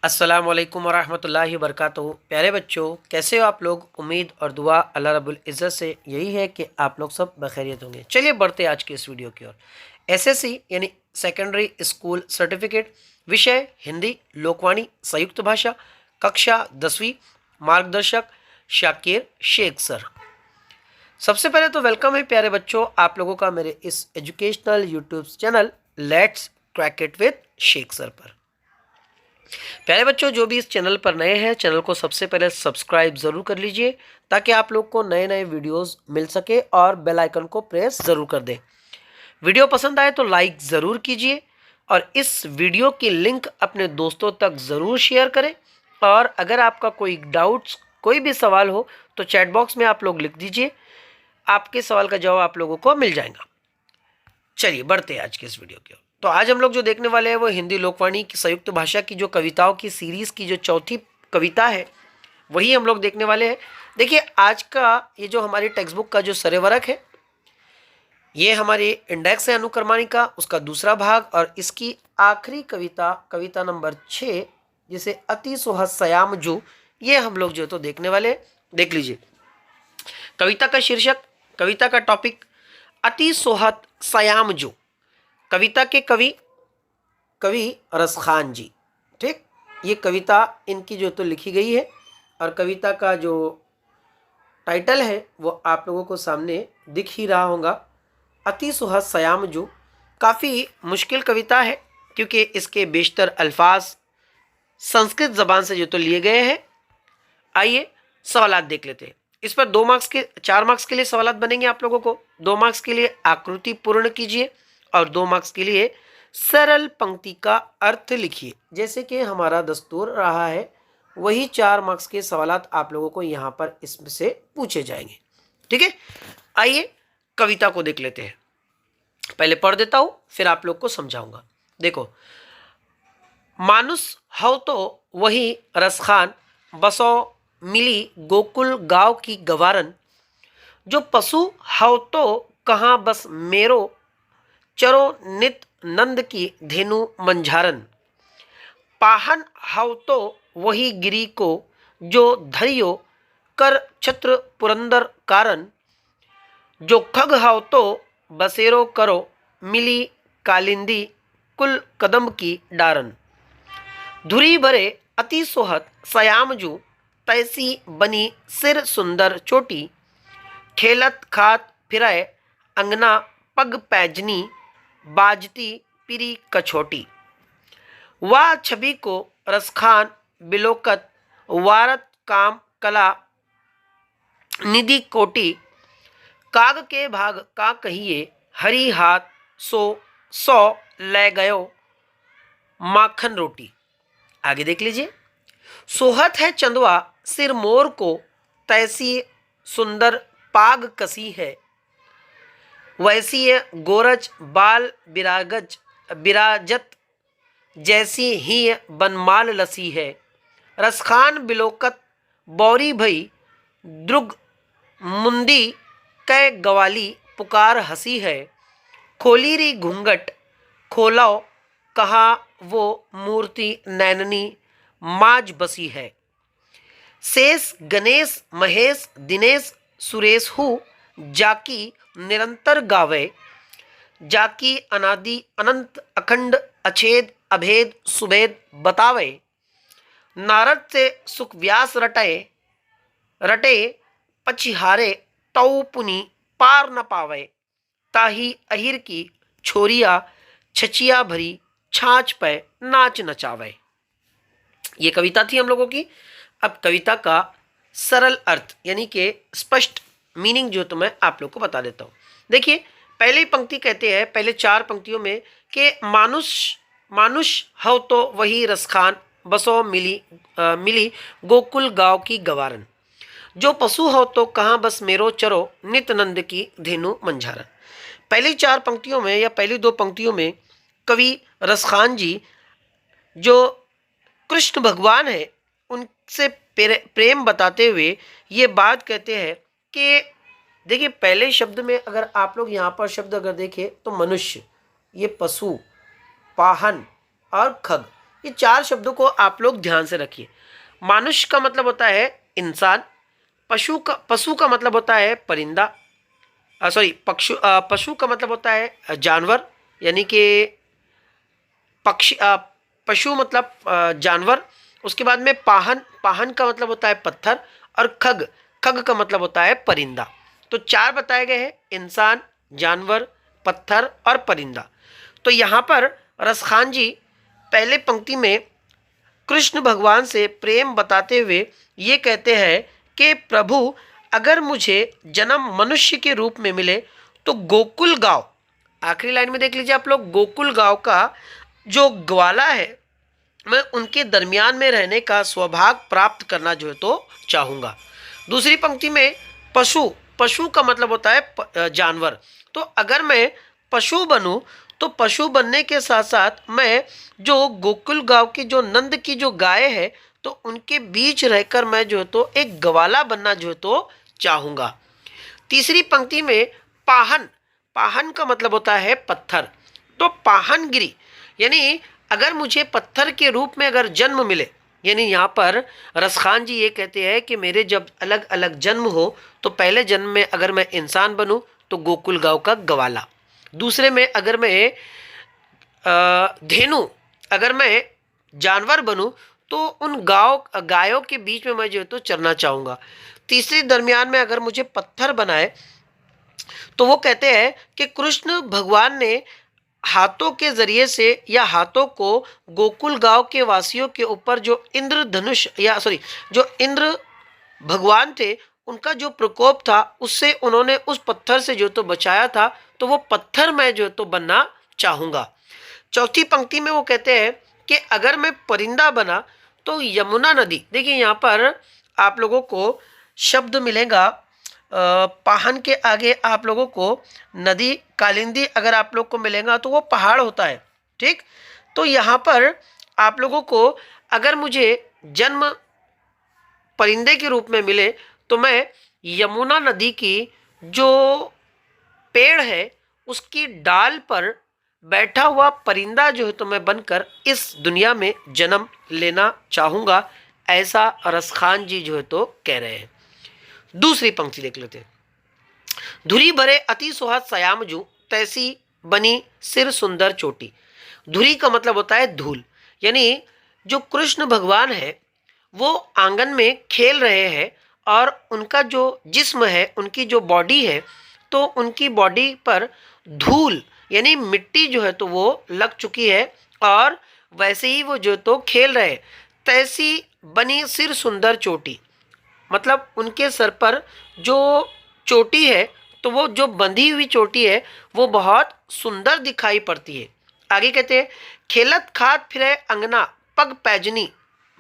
अस्सलाम वालेकुम वरहमतुल्लाहि वबरकातुहू। प्यारे बच्चों, कैसे हो आप लोग। उम्मीद और दुआ अल्लाह रब्बुल इज़्ज़त से यही है कि आप लोग सब बखैरियत होंगे। चलिए बढ़ते हैं आज के इस वीडियो की ओर। एसएससी यानी सेकेंडरी स्कूल सर्टिफिकेट, विषय हिंदी लोकवाणी संयुक्त भाषा, कक्षा 10वीं, मार्गदर्शक शाकिर शेख सर। सबसे पहले तो वेलकम है प्यारे बच्चों आप लोगों का मेरे इस educational YouTube channel let's crack it with Sheikh sir पर। प्यारे बच्चों, जो भी इस चैनल पर नए हैं, चैनल को सबसे पहले सब्सक्राइब ज़रूर कर लीजिए ताकि आप लोग को नए नए वीडियोस मिल सके और बेल आइकन को प्रेस ज़रूर कर दें। वीडियो पसंद आए तो लाइक ज़रूर कीजिए और इस वीडियो की लिंक अपने दोस्तों तक ज़रूर शेयर करें। और अगर आपका कोई डाउट्स, कोई भी सवाल हो तो चैट बॉक्स में आप लोग लिख दीजिए, आपके सवाल का जवाब आप लोगों को मिल जाएगा। चलिए बढ़ते हैं आज के इस वीडियो की ओर। तो आज हम लोग जो देखने वाले हैं वो हिंदी लोकवाणी की संयुक्त भाषा की जो कविताओं की सीरीज की जो चौथी कविता है वही हम लोग देखने वाले हैं। देखिए, आज का ये जो हमारी टेक्स्ट बुक का जो सरेवरक है, ये हमारी इंडेक्स है अनुक्रमणिका, उसका दूसरा भाग, और इसकी आखिरी कविता, कविता नंबर 6, जिसे अति सुहस सयामजू, ये हम लोग जो तो देखने वाले हैं। देख लीजिए कविता का शीर्षक, कविता का टॉपिक अति सोहत सयामजू। कविता के कवि रसखान जी। ठीक, ये कविता इनकी जो तो लिखी गई है और कविता का जो टाइटल है वो आप लोगों को सामने दिख ही रहा होगा, अति सुहस सयामजू। काफ़ी मुश्किल कविता है क्योंकि इसके बेशतर अल्फाज संस्कृत ज़बान से जो तो लिए गए हैं। आइए सवालात देख लेते हैं। इस पर 4 मार्क्स के लिए सवालात बनेंगे आप लोगों को। 2 मार्क्स के लिए आकृति पूर्ण कीजिए और 2 मार्क्स के लिए सरल पंक्ति का अर्थ लिखिए। जैसे कि हमारा दस्तूर रहा है वही 4 मार्क्स के सवालात आप लोगों को यहाँ पर इसमें से पूछे जाएंगे। ठीक है, आइए कविता को देख लेते हैं। पहले पढ़ देता हूँ फिर आप लोग को समझाऊंगा। देखो, मानुस हव तो वही रसखान, बसो मिली गोकुल गांव की गवारन। जो पशु हव तो कहाँ बस मेरो, चरो नित नंद की धेनु मंझारन। पाहन हव तो वही गिरी को, जो धरियो कर छत्र पुरंदर कारण। जो खग हव तो बसेरो करो, मिली कालिंदी कुल कदम की डारन। धुरी भरे अति सोहत सयामजू, तैसी बनी सिर सुंदर चोटी। खेलत खात फिरय अंगना पग पैजनी, बाजती पिरी कछोटी। वाह छवि को रसखान बिलोकत, वारत काम कला निधि कोटि। काग के भाग का कहिए, हरी हाथ सो सौ ले गयो माखन रोटी। आगे देख लीजिए। सोहत है चंदवा सिर मोर को, तैसी सुंदर पाग कसी है। वैसी गोरज बाल बिराजत, जैसी ही बनमाल लसी है। रसखान बिलोकत बौरी भई, द्रुग मुंदी कै गवाली पुकार हसी है। खोली री घूंघट खोलो, कहा वो मूर्ति नैननी माज बसी है। शेष गणेश महेश दिनेश सुरेश हूँ, जाकी निरंतर गावे। जाकी अनादि अनंत अखंड अछेद अभेद सुभेद बतावे। नारद से सुख व्यास रटे पछिहारे, तौ पुनि पार न पावे। ताही अहिर की छोरिया, छचिया भरी छाछ पे नाच नचावे। ये कविता थी हम लोगों की। अब कविता का सरल अर्थ यानी कि स्पष्ट मीनिंग जो तो मैं आप लोग को बता देता हूँ। देखिए, पहली पंक्ति कहते हैं, पहले 4 पंक्तियों में कि मानुष हो तो वही रसखान, बसो मिली गोकुल गांव की गवारन। जो पशु हो तो कहाँ बस मेरो, चरो नित नंद की धेनु मंझारन। पहली 4 पंक्तियों में या पहली 2 पंक्तियों में कवि रसखान जी जो कृष्ण भगवान है उनसे प्रेम बताते हुए ये बात कहते हैं कि देखिए, पहले शब्द में अगर आप लोग यहाँ पर शब्द अगर देखें तो मनुष्य, ये पशु, पाहन और खग, ये 4 शब्दों को आप लोग ध्यान से रखिए। मानुष का मतलब होता है इंसान, पशु का मतलब होता है परिंदा, पशु का मतलब होता है जानवर, यानी कि पक्षी, पशु मतलब जानवर। उसके बाद में पाहन, पाहन का मतलब होता है पत्थर, और खग, खग का मतलब होता है परिंदा। तो 4 बताए गए हैं, इंसान, जानवर, पत्थर और परिंदा। तो यहाँ पर रसखान जी पहले पंक्ति में कृष्ण भगवान से प्रेम बताते हुए ये कहते हैं कि प्रभु, अगर मुझे जन्म मनुष्य के रूप में मिले तो गोकुल गांव, आखिरी लाइन में देख लीजिए आप लोग, गोकुल गांव का जो ग्वाला है, मैं उनके दरमियान में रहने का सौभाग्य प्राप्त करना जो है तो चाहूँगा। दूसरी पंक्ति में पशु, पशु का मतलब होता है जानवर। तो अगर मैं पशु बनूं तो पशु बनने के साथ साथ मैं जो गोकुल गांव की जो नंद की जो गाय है, तो उनके बीच रहकर मैं जो है तो एक ग्वाला बनना जो है तो चाहूँगा। तीसरी पंक्ति में पाहन, पाहन का मतलब होता है पत्थर। तो पाहनगिरी, यानी अगर मुझे पत्थर के रूप में अगर जन्म मिले, यानी यहाँ पर रसखान जी ये कहते हैं कि मेरे जब अलग अलग जन्म हो, तो पहले जन्म में अगर मैं इंसान बनूं तो गोकुल गांव का ग्वाला, दूसरे में अगर मैं धेनु, अगर मैं जानवर बनूं तो उन गायों के बीच में मैं जो है तो चरना चाहूँगा। तीसरे दरमियान में अगर मुझे पत्थर बनाए, तो वो कहते हैं कि कृष्ण भगवान ने हाथों के जरिए से या हाथों को गोकुल गांव के वासियों के ऊपर जो इंद्रधनुष या जो इंद्र भगवान थे उनका जो प्रकोप था, उससे उन्होंने उस पत्थर से जो तो बचाया था, तो वो पत्थर मैं जो तो बनना चाहूँगा। चौथी पंक्ति में वो कहते हैं कि अगर मैं परिंदा बना तो यमुना नदी, देखिए यहाँ पर आप लोगों को शब्द मिलेगा पाहन के आगे आप लोगों को नदी, कालिंदी अगर आप लोग को मिलेगा तो वो पहाड़ होता है, ठीक। तो यहाँ पर आप लोगों को अगर मुझे जन्म परिंदे के रूप में मिले तो मैं यमुना नदी की जो पेड़ है उसकी डाल पर बैठा हुआ परिंदा जो है तो मैं बनकर इस दुनिया में जन्म लेना चाहूँगा, ऐसा रसखान जी जो है तो कह रहे हैं। दूसरी पंक्ति देख लेते हैं। धुरी भरे अति सुहास सयामजू, तैसी बनी सिर सुंदर चोटी। धुरी का मतलब होता है धूल, यानी जो कृष्ण भगवान है वो आंगन में खेल रहे हैं और उनका जो जिस्म है, उनकी जो बॉडी है, तो उनकी बॉडी पर धूल यानी मिट्टी जो है तो वो लग चुकी है और वैसे ही वो जो तो खेल रहे। तैसी बनी सिर सुंदर चोटी, मतलब उनके सर पर जो चोटी है तो वो जो बंधी हुई चोटी है वो बहुत सुंदर दिखाई पड़ती है। आगे कहते हैं खेलत खात फिरे अंगना, पग पैजनी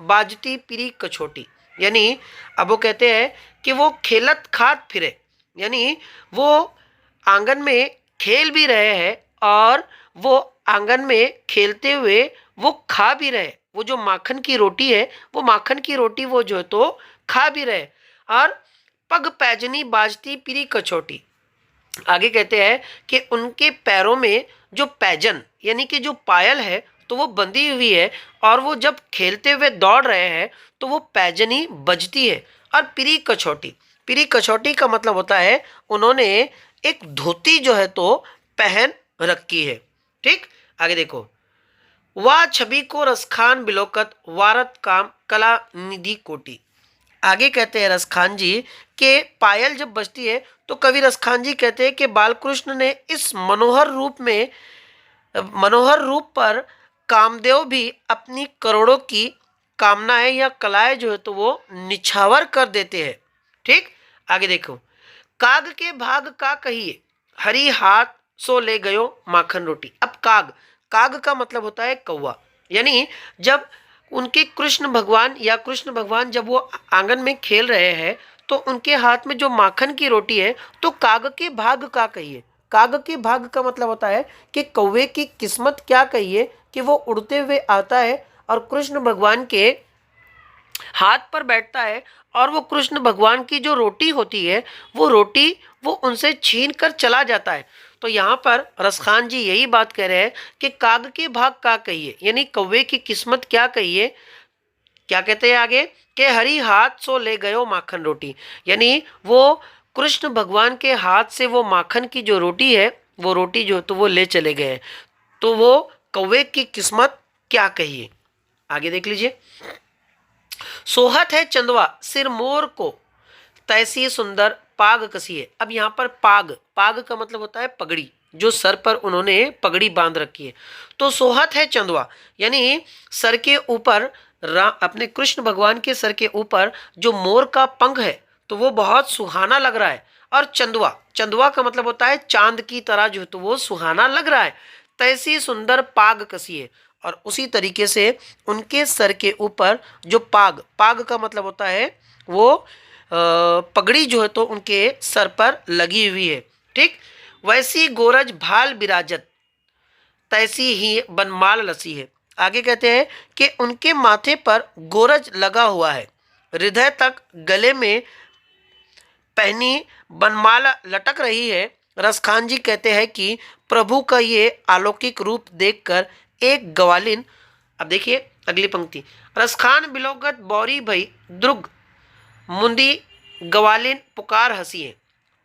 बाजती पिरी कछोटी। यानी अब वो कहते हैं कि वो खेलत खात फिरे, यानी वो आंगन में खेल भी रहे हैं और वो आंगन में खेलते हुए वो खा भी रहे। वो जो माखन की रोटी है, वो माखन की रोटी वो जो है तो खा भी रहे। और पग पैजनी बाजती पिरी कछोटी, आगे कहते हैं कि उनके पैरों में जो पैजन यानी कि जो पायल है तो वो बंधी हुई है और वो जब खेलते हुए दौड़ रहे हैं तो वो पैजनी बजती है। और पिरी कछोटी, पिरी कछोटी का मतलब होता है उन्होंने एक धोती जो है तो पहन रखी है, ठीक। आगे देखो, वाह छवि को रसखान बिलोकत, वारत काम कला निधि कोटी। आगे कहते हैं रसखान जी कि पायल जब बजती है तो कवि रसखान जी कहते हैं कि बालकृष्ण ने इस मनोहर रूप पर कामदेव भी अपनी करोड़ों की कामनाएं या कलाएं जो है तो वो निछावर कर देते हैं, ठीक। आगे देखो, काग के भाग का कहिए, हरी हाथ सो ले गयो माखन रोटी। अब काग, काग का मतलब होता है कौवा, यानी जब उनके कृष्ण भगवान जब वो आंगन में खेल रहे हैं तो उनके हाथ में जो माखन की रोटी है, तो काग के भाग का कहिए। काग के भाग का मतलब होता है कि कौवे की किस्मत क्या कहिए कि वो उड़ते हुए आता है और कृष्ण भगवान के हाथ पर बैठता है और वो कृष्ण भगवान की जो रोटी होती है वो रोटी वो उनसे छीन कर चला जाता है। तो यहाँ पर रसखान जी यही बात कह रहे हैं कि काग के भाग का कहिए, यानी कौवे की किस्मत क्या कहिए। क्या कहते हैं आगे कि हरी हाथ सो ले गयो माखन रोटी, यानी वो कृष्ण भगवान के हाथ से वो माखन की जो रोटी है, वो रोटी जो तो वो ले चले गए। तो वो कौवे की किस्मत क्या कहिए, आगे देख लीजिए। सोहत है चंदवा सिर मोर को, तैसी सुंदर पाग कसी है। अब यहाँ पर पाग, पाग का मतलब होता है पगड़ी, जो सर पर उन्होंने पगड़ी बांध रखी है। तो सोहत है चंदवा, यानी सर के ऊपर अपने कृष्ण भगवान के सर के ऊपर जो मोर का पंख है, तो वो बहुत सुहाना लग रहा है। और चंदवा, चंदवा का मतलब होता है चांद की तरह, जो तो वो सुहाना लग रहा है। तैसी सुंदर पाग कसी है, और उसी तरीके से उनके सर के ऊपर जो पाग, पाग का मतलब होता है वो पगड़ी जो है तो उनके सर पर लगी हुई है। ठीक, वैसी गोरज भाल बिराजत, तैसी ही बनमाल लसी है। आगे कहते हैं कि उनके माथे पर गोरज लगा हुआ है, हृदय तक गले में पहनी बनमाला लटक रही है। रसखान जी कहते हैं कि प्रभु का ये अलौकिक रूप देखकर एक ग्वालिन, अब देखिए अगली पंक्ति, रसखान बिलोगत बौरी भई द्रुग मुंदी ग्वालिन पुकार हंसी है।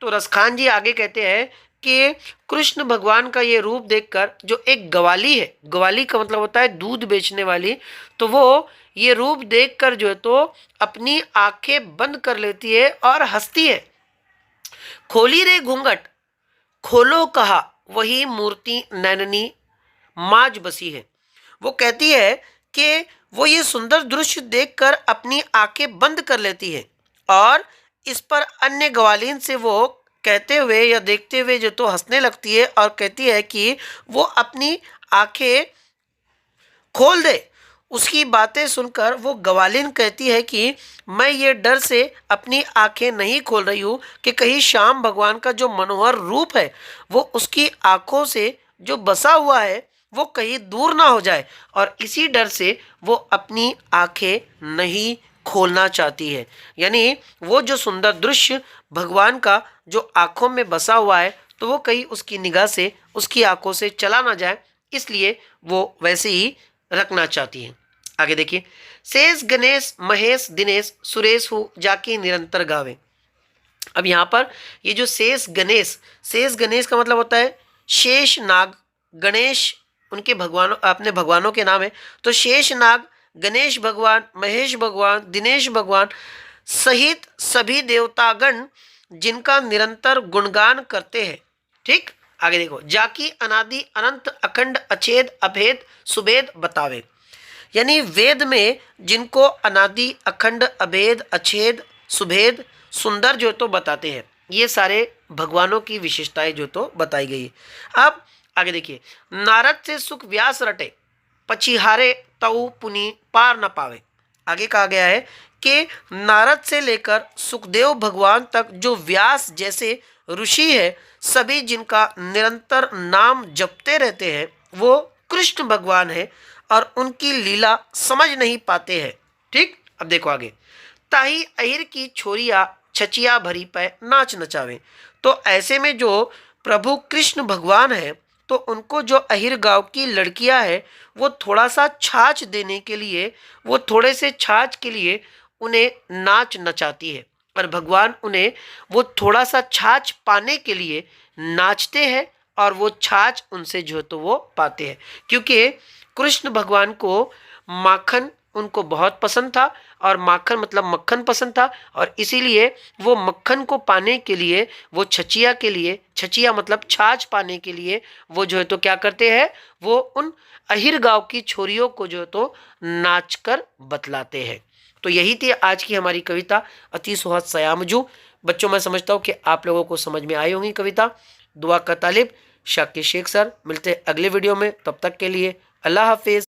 तो रसखान जी आगे कहते हैं कि कृष्ण भगवान का ये रूप देखकर जो एक ग्वाली है, ग्वाली का मतलब होता है दूध बेचने वाली, तो वो ये रूप देखकर जो है तो अपनी आंखें बंद कर लेती है और हंसती है। खोली रे घूंघट खोलो कहा, वही मूर्ति नैननी माज बसी है। वो कहती है कि वो ये सुंदर दृश्य देखकर अपनी आंखें बंद कर लेती है, और इस पर अन्य ग्वालिन से वो कहते हुए या देखते हुए जो तो हंसने लगती है, और कहती है कि वो अपनी आंखें खोल दे। उसकी बातें सुनकर वो ग्वालिन कहती है कि मैं ये डर से अपनी आंखें नहीं खोल रही हूँ कि कहीं श्याम भगवान का जो मनोहर रूप है वो उसकी आंखों से जो बसा हुआ है वो कहीं दूर ना हो जाए, और इसी डर से वो अपनी आंखें नहीं खोलना चाहती है। यानी वो जो सुंदर दृश्य भगवान का जो आंखों में बसा हुआ है, तो वो कहीं उसकी निगाह से, उसकी आंखों से चला ना जाए, इसलिए वो वैसे ही रखना चाहती है। आगे देखिए, शेष गणेश महेश दिनेश सुरेश हो जाके निरंतर गावे। अब यहाँ पर ये जो शेष गणेश, शेष गणेश का मतलब होता है शेष नाग, गणेश उनके भगवानों, अपने भगवानों के नाम है। तो शेष नाग, गणेश भगवान, महेश भगवान, दिनेश भगवान सहित सभी देवतागण जिनका निरंतर गुणगान करते हैं। ठीक, आगे देखो, जाकी अनादि अनंत अखंड अछेद अभेद सुभेद बतावे, यानी वेद में जिनको अनादि अखंड अभेद अछेद सुभेद सुंदर जो तो बताते हैं, ये सारे भगवानों की विशेषताएं जो तो बताई गई है। अब आगे देखिए, नारद से सुख व्यास रटे पछिहारे तऊ पुनि पार न पावे। आगे कहा गया है कि नारद से लेकर सुखदेव भगवान तक जो व्यास जैसे ऋषि है, सभी जिनका निरंतर नाम जपते रहते हैं, वो कृष्ण भगवान है और उनकी लीला समझ नहीं पाते हैं। ठीक, अब देखो आगे, ताही अहिर की छोरिया छचिया भरी पे नाच नचावे। तो ऐसे में जो प्रभु कृष्ण भगवान है, तो उनको जो अहिर गांव की लड़कियां है, वो थोड़ा सा छाछ देने के लिए, वो थोड़े से छाछ के लिए उन्हें नाच नचाती है, और भगवान उन्हें वो थोड़ा सा छाछ पाने के लिए नाचते हैं, और वो छाछ उनसे जो तो वो पाते हैं, क्योंकि कृष्ण भगवान को माखन उनको बहुत पसंद था, और माखन मतलब मक्खन पसंद था, और इसीलिए वो मक्खन को पाने के लिए, वो छचिया के लिए, छचिया मतलब छाछ पाने के लिए वो जो है तो क्या करते हैं, वो उन अहिर गांव की छोरियों को जो है तो नाच कर बतलाते हैं। तो यही थी आज की हमारी कविता अति सुहद सयामजू। बच्चों, मैं समझता हूँ कि आप लोगों को समझ में आई होंगी कविता। दुआ का तालिब शाकिर शेख सर। मिलते हैं अगले वीडियो में, तब तक के लिए अल्लाह हाफिज।